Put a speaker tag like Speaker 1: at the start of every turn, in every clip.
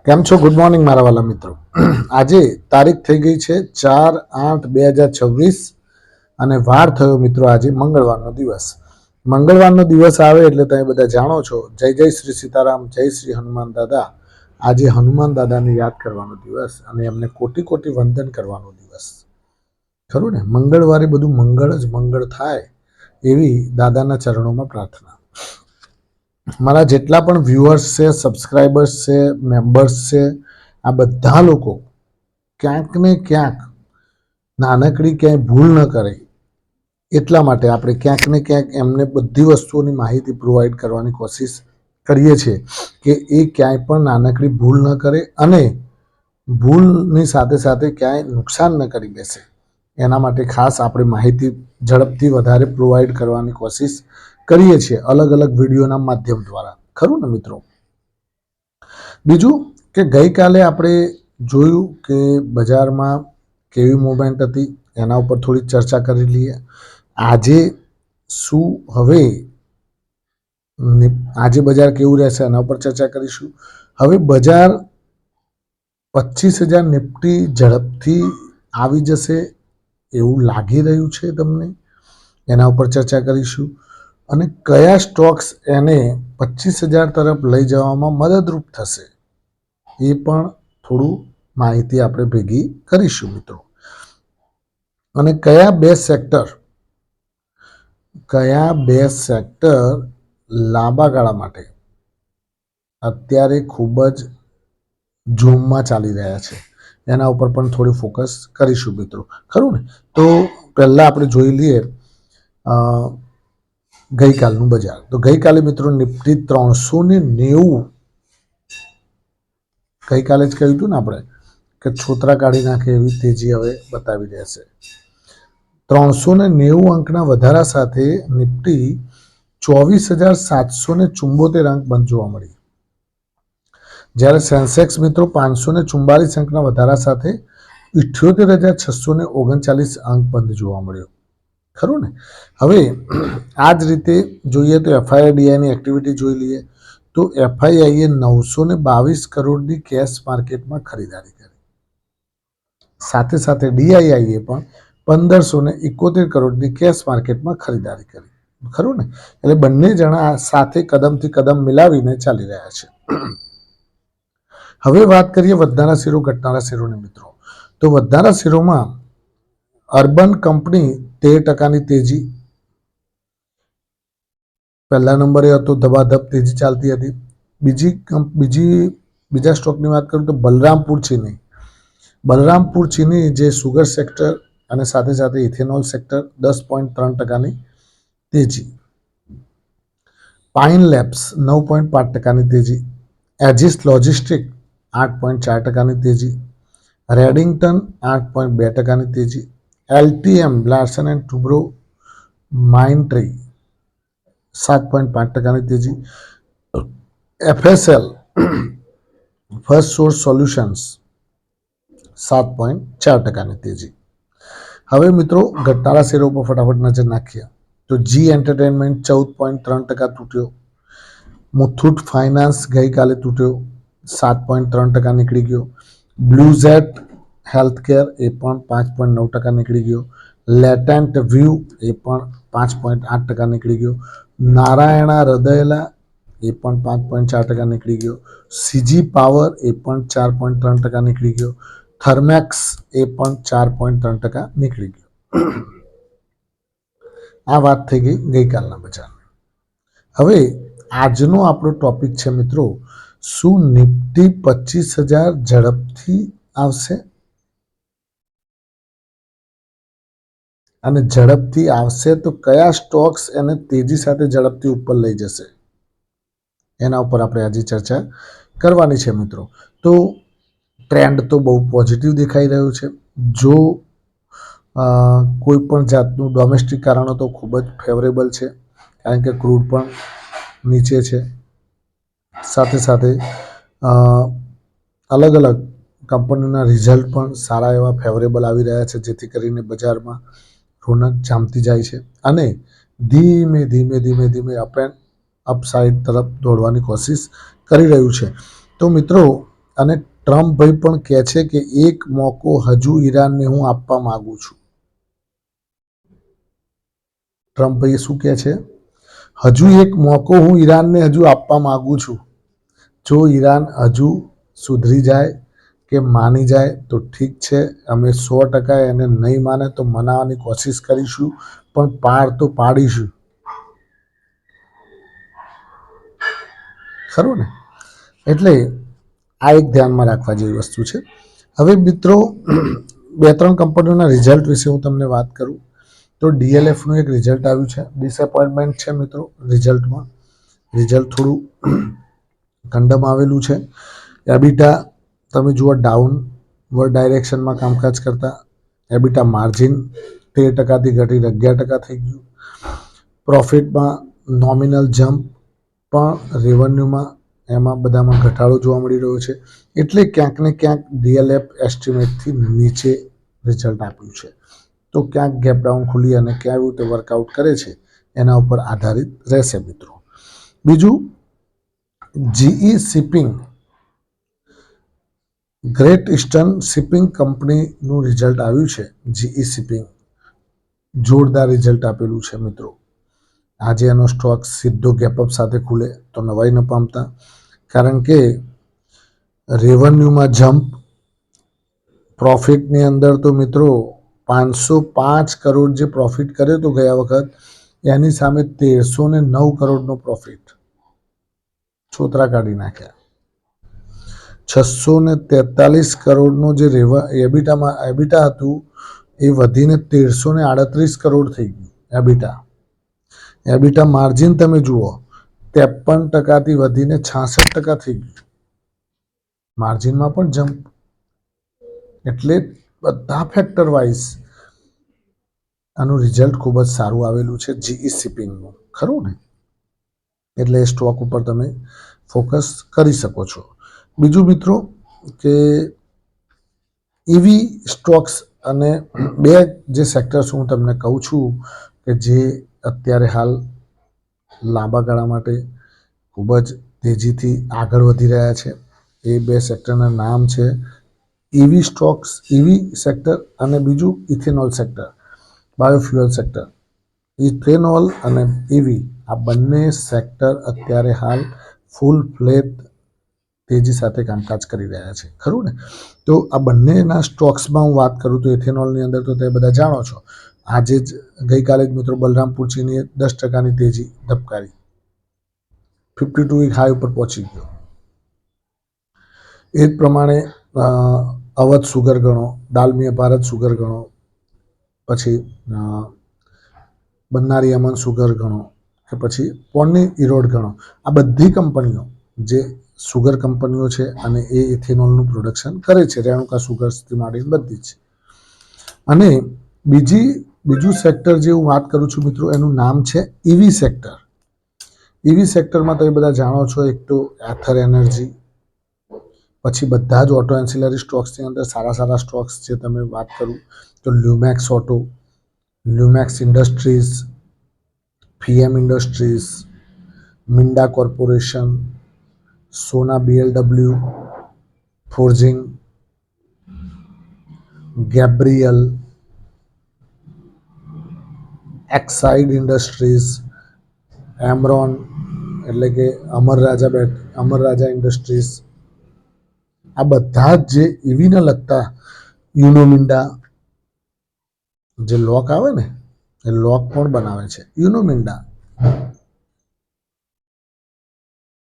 Speaker 1: કેમ છો? Good morning મારા વાલા મિત્રો. આજે તારીખ થઈ ગઈ છે 4/8/2026 અને વાર થયો મિત્રો આજે મંગળવારનો દિવસ. મંગળવારનો દિવસ આવે એટલે તમે બધા જાણો છો, જય જય શ્રી સીતારામ, જય શ્રી હનુમાન દાદા. આજે હનુમાન દાદાને યાદ કરવાનો દિવસ અને એમને કોટી કોટી વંદન કરવાનો દિવસ. ખરું ને? મંગળવારે બધું મંગળ જ મંગળ થાય એવી દાદાના ચરણોમાં પ્રાર્થના. મારા જેટલા પણ વ્યુઅર્સ છે, સબસ્ક્રાઈબર્સ છે, મેમ્બર્સ છે, આ બધા લોકો ક્યાંક ને ક્યાંક નાનકડી ક્યાંય ભૂલ ન કરે એટલા માટે આપણે ક્યાંક ને ક્યાંક એમને બધી વસ્તુઓની માહિતી પ્રોવાઈડ કરવાની કોશિશ કરીએ છીએ કે એ ક્યાંય પણ નાનકડી ભૂલ ન કરે અને ભૂલની સાથે સાથે ક્યાંય નુકસાન ન કરી બેસે. એના માટે ખાસ આપણે માહિતી ઝડપથી વધારે પ્રોવાઈડ કરવાની કોશિશ કરીએ છીએ અલગ અલગ વિડીયોના માધ્યમ દ્વારા. ખરું ને મિત્રો? બીજું કે ગઈકાલે આપણે જોયું કે બજારમાં કેવી મુવમેન્ટ હતી, એના ઉપર થોડી ચર્ચા કરી લઈએ. આજે શું હવે આજે બજાર કેવું રહેશે એના ઉપર ચર્ચા કરીશું. હવે બજાર 25,000 નિફ્ટી ઝડપથી આવી જશે એવું લાગી રહ્યું છે તમને, એના ઉપર ચર્ચા કરીશું. અને કયા સ્ટોક્સ એને 25,000 તરફ લઈ જવામાં મદદરૂપ થશે એ પણ થોડું માહિતી આપણે ભેગી કરીશું મિત્રો. અને કયા બે સેક્ટર લાંબા ગાળા માટે અત્યારે ખૂબ જ ઝૂમમાં ચાલી રહ્યા છે એના ઉપર પણ થોડી ફોકસ કરીશું મિત્રો. ખરું ને? તો પહેલાં આપણે જોઈ લઈએ ગઈકાલનું બજાર. તો ગઈકાલે મિત્રો નિફ્ટી 390, ગઈકાલે જ કહ્યું હતું ને આપણે કે છોતરા કાઢી નાખે એવી તેજી હવે બતાવી રહેશે. 390 અંકના વધારા સાથે નિફ્ટી 24,774 અંક બંધ જોવા મળી. જ્યારે સેન્સેક્સ મિત્રો 544 અંકના વધારા સાથે 78,639 અંક બંધ જોવા મળ્યો. ખરું ને? હવે આ જ રીતે જોઈએ તો એફઆઈઆઈડીઆઈની એક્ટિવિટી જોઈ લઈએ તો એફઆઈઆઈએ 922 કરોડની કેશ માર્કેટમાં ખરીદારી કરી. સાથે સાથે ડીઆઈઆઈએ પણ 1,571 કરોડની કેશ માર્કેટમાં ખરીદારી કરી. ખરું ને? એટલે બંને જણા સાથે કદમથી કદમ મિલાવીને ચાલી રહ્યા છે. હવે વાત કરીએ વધનારા શેરો ઘટનારા શેરોની મિત્રો. તો વધનારા શેરોમાં અર્બન કંપની 13% તેજી પહેલા નંબરે હતો, ધબાધબ તેજી ચાલતી હતી. બીજા સ્ટોકની વાત કરું તો બલરામપુર ચીની જે સુગર સેક્ટર અને સાથે સાથે ઇથેનોલ સેક્ટર 10.3%ની તેજી. પાઇન લેબ્સ 9.5%ની તેજી. એજિસ લોજિસ્ટિક 8.4%ની તેજી. રેડિંગ્ટન 8.2%ની તેજી. એલટીએમ લાર્સન એન્ડ ટુબ્રો માઇન્ટ્રી 7.5%ની તેજી. એફએસએલ ફર્સ્ટ સોર્સ સોલ્યુશન્સ 7.4%ની તેજી. હવે મિત્રો ઘટનારા શેરો ઉપર ફટાફટ નજર નાખીએ તો જી એન્ટરટેનમેન્ટ 14.3% તૂટ્યો. મુથુટ ફાઇનાન્સ ગઈકાલે તૂટ્યો, 7.3% નીકળી ગયો. બ્લુઝેટ હેલ્થકેર એ પણ 5.9% નીકળી ગયો. લેટેન્ટ વ્યૂ એ પણ 5.8% નીકળી ગયો. નારાયણા હૃદયલા એ પણ 5.4% નીકળી ગયો. સીજી પાવર એ પણ 4.3% નીકળી ગયો. થર્મેક્સ એ પણ 4.3% નીકળી ગયો. આ વાત થઈ ગઈ ગઈકાલના બજારની. હવે આજનો આપણો ટોપિક છે મિત્રો, શું નિફ્ટી 25,000 ઝડપથી આવશે? અને ઝડપથી આવશે તો કયા સ્ટોક્સ એને તેજી સાથે ઝડપથી ઉપર લઈ જશે એના ઉપર આપણે આજે ચર્ચા કરવાની છે મિત્રો. તો ટ્રેન્ડ તો બહુ પોઝિટિવ દેખાઈ રહ્યું છે. જો કોઈ પણ જાતનું ડોમેસ્ટિક કારણો તો ખૂબ જ ફેવરેબલ છે, કારણ કે ક્રૂડ પણ નીચે છે. સાથે સાથે અલગ અલગ કંપનીઓના રિઝલ્ટ પણ સારા એવા ફેવરેબલ આવી રહ્યા છે, જેથી કરીને બજારમાં રોનક જામતી જાય છે અને ધીમે ધીમે અપસાઇડ તરફ દોડવાની કોશિશ કરી રહ્યું છે. તો મિત્રો અને ટ્રમ્પભાઈ પણ કહે છે કે એક મોકો હજુ ઈરાનને હું આપવા માંગુ છું. ટ્રમ્પભાઈ શું કહે છે? હજુ એક મોકો હું ઈરાનને હજુ આપવા માંગુ છું. જો ઈરાન હજુ સુધરી જાય કે માની જાય તો ઠીક છે, અમે 100% એને નહીં માને તો મનાવવાની કોશિશ કરીશું, પણ પાર તો પાડીશું. ખરું ને? એટલે આ એક ધ્યાનમાં રાખવા જેવી વસ્તુ છે. હવે મિત્રો, 2-3 કંપનીઓના રિઝલ્ટ વિશે હું તમને વાત કરું તો ડીએલએફનું એક રિઝલ્ટ આવ્યું છે. ડિસએપોઇન્ટમેન્ટ છે મિત્રો રિઝલ્ટમાં. રિઝલ્ટ થોડું કંડમ આવેલું છે. એબિટા તમે જુઓ ડાઉનવર્ડ ડાયરેક્શનમાં કામકાજ કરતા. એબિટા માર્જિન 13%થી ઘટી 11% થઈ ગયું. પ્રોફિટમાં નોમિનલ જમ્પ, પણ રેવન્યુમાં એમાં બધામાં ઘટાડો જોવા મળી રહ્યો છે. એટલે ક્યાંક ને ક્યાંક ડીએલએફ એસ્ટિમેટથી નીચે રિઝલ્ટ આપ્યું છે. તો ક્યાંક ગેપ ડાઉન ખુલી અને ક્યાં એવું તે વર્કઆઉટ કરે છે એના ઉપર આધારિત રહેશે મિત્રો. બીજું, GE shipping, great eastern shipping કંપનીનું રિઝલ્ટ આવ્યું છે. જીઈ શિપિંગ જોરદાર રિઝલ્ટ આપેલું છે મિત્રો. આજે એનો સ્ટોક સીધો ગેપઅપ સાથે ખુલે તો નવાઈ ન પામતા, કારણ કે રેવન્યુમાં જમ્પ, પ્રોફિટની અંદર તો મિત્રો 505 કરોડ જે પ્રોફિટ કર્યો તો ગયા વખત, એની સામે 1309 કરોડનો પ્રોફિટ છોતરા કાઢી નાખ્યા. 643 કરોડનો જે એબિટા હતું એ વધીને 1338 કરોડ થઈ ગયું એબિટા. એબિટા માર્જિન તમે જુઓ 53%થી વધીને 66% થઈ ગયું. માર્જિનમાં પણ જમ્પ. એટલે બધા ફેક્ટર વાઇઝ આનું રિઝલ્ટ ખૂબ જ સારું આવેલું છે જીઈ શિપિંગનું. ખરું ને? એટલે એ સ્ટોક ઉપર તમે ફોકસ કરી શકો છો. બીજું મિત્રો કે ઈવી સ્ટોક્સ અને બે જે સેક્ટર્સ હું તમને કહું છું કે જે અત્યારે હાલ લાંબા ગાળા માટે ખૂબ જ તેજીથી આગળ વધી રહ્યા છે. એ બે સેક્ટરના નામ છે ઈવી સ્ટોક્સ, ઈવી સેક્ટર, અને બીજું ethanol sector, biofuel sector. Ethanol અને ઈવી આ બંને સેક્ટર અત્યારે હાલ ફૂલ ફ્લેજ તેજી સાથે કામકાજ કરી રહ્યા છે. ખરું ને? તો આ બંનેના સ્ટોક્સમાં હું વાત કરું તો ઇથેનોલની અંદર તો તે બધા જાણો છો. આજે જ ગઈકાલે જ મિત્રો બલરામપુર ચીનીએ 10%ની તેજી ધબકારી, 52 વીક હાઈ ઉપર પહોંચી ગયો. એ જ પ્રમાણે અવધ સુગર ગણો, દાલમિયા ભારત સુગર ગણો, પછી બન્નારી અમન સુગર ગણો, કે પછી પોની ઇરોડ ગણો. આ બધી કંપનીઓ જે સુગર કંપનીઓ છે અને એ ઇથેનોલનું પ્રોડક્શન કરે છે, રેણુકા સુગર્સથી માંડીને બધી જ. અને બીજું સેક્ટર જે હું વાત કરું છું મિત્રો, એનું નામ છે ઈવી સેક્ટર. ઈવી સેક્ટરમાં તમે બધા જાણો છો, એક તો એથર એનર્જી, પછી બધા જ ઓટો એન્સિલરી સ્ટોક્સની અંદર સારા સ્ટોક્સ જે તમે વાત કરું તો લ્યુમેક્સ ઓટો, લ્યુમેક્સ ઇન્ડસ્ટ્રીઝ, ફીએમ ઇન્ડસ્ટ્રીઝ, મિન્ડા કોર્પોરેશન, સોના BLW, forging, Gabriel, Exide industries, Amaron એટલે કે અમર રાજા ઇન્ડસ્ટ્રીઝ. આ બધા જ જે ઈવીને લગતા, યુનોમિન્ડા જે લોક આવે ને એ લોક પણ બનાવે છે યુનોમિન્ડા.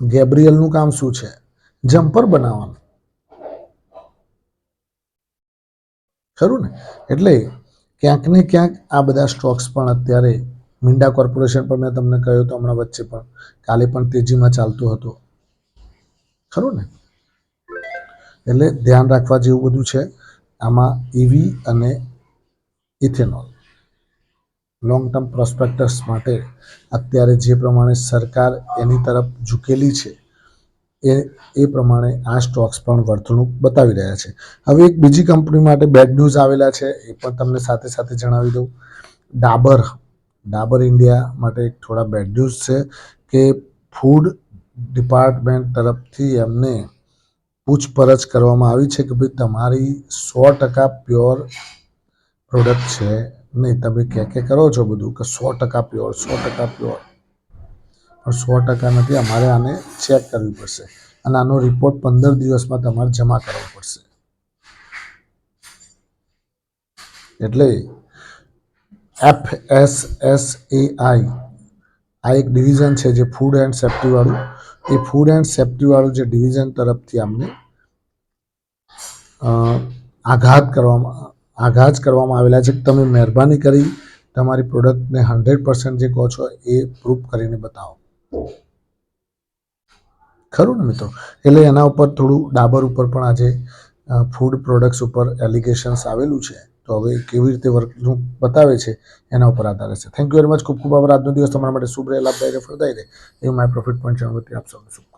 Speaker 1: ગેબ્રિયલનું કામ શું છે? જમ્પર બનાવવાનું. ખરું ને? એટલે ક્યાંક ને ક્યાંક આ બધા સ્ટોક્સ પણ અત્યારે, મિન્ડા કોર્પોરેશન પર મેં તમને કહ્યું તો હમણાં વચ્ચે પણ કાલે પણ તેજીમાં ચાલતો હતો. ખરું ને? એટલે ધ્યાન રાખવા જેવું બધું છે આમાં. ઈવી અને ઇથેનોલ લોંગ ટર્મ પ્રોસ્પેક્ટસ માટે અત્યારે જે પ્રમાણે સરકાર એની તરફ ઝૂકેલી છે એ પ્રમાણે આ સ્ટોક્સ પણ વર્તણૂક બતાવી રહ્યા છે. હવે એક બીજી કંપની માટે બેડ ન્યૂઝ આવેલા છે, એ પણ તમને સાથે જણાવી દઉં. ડાબર ઇન્ડિયા માટે થોડા બેડ ન્યૂઝ છે કે ફૂડ ડિપાર્ટમેન્ટ તરફથી એમને પૂછપરછ કરવામાં આવી છે કે ભાઈ તમારી 100% પ્યોર પ્રોડક્ટ છે નહીં. તમે ક્યાં કરો છો બધું કે 100% પ્યોર, 100% પ્યોર, પણ 100% નથી. અમારે આને ચેક કરવી પડશે અને આનો રિપોર્ટ 15 દિવસમાં તમારે જમા કરવો પડશે. એટલે FSSAI આ એક ડિવિઝન છે જે ફૂડ એન્ડ સેફ્ટી વાળું. એ ફૂડ એન્ડ સેફ્ટી વાળું જે ડિવિઝન તરફથી અમને આઘાત કરવામાં આવેલા છે કે તમે મહેરબાની કરી તમારી પ્રોડક્ટને 100% જે કહો છો એ પ્રૂફ કરીને બતાવો. ખરું ને મિત્રો? એટલે એના ઉપર થોડું ડાબર ઉપર પણ આજે ફૂડ પ્રોડક્ટ્સ ઉપર એલિગેશન્સ આવેલું છે. તો હવે કેવી રીતે વર્કનું બતાવે છે એના ઉપર આધાર છે. Thank you very much. ખૂબ ખૂબ આભાર. આજનો દિવસ તમારા માટે શુભ રહે, લાભદાયી રહે, ફળદાયી રહે. એવું માય પ્રોફિટ પોઈન્ટ ચેનલ વતી આપ સૌનું શુભ.